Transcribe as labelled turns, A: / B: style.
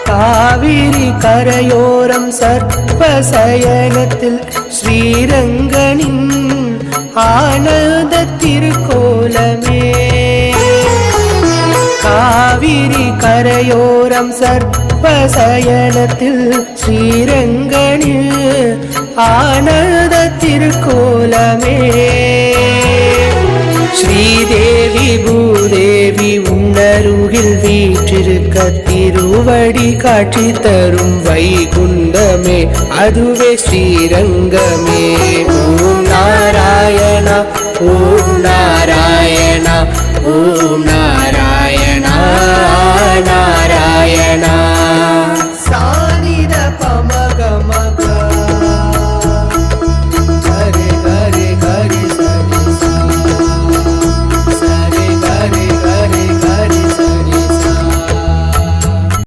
A: காவிரி கரையோரம் சர்ப்பசயனத்தில் ஸ்ரீரங்கனின் ஆனந்த திருக்கோலமே. காவிரி கரையோரம் சர்ப்பசயனத்தில் ஸ்ரீரங்கனில் ஆனந்த திருக்கோலமே. ஸ்ரீதேவி பூதேவி உன்னருகில் வீற்றிருக்க திருவடி காட்சி தரும் வைகுண்டமே, அதுவே ஸ்ரீரங்கமே. ஓம் நாராயணா ஓம் நாராயணா ஓம் நாராயணா நாராயண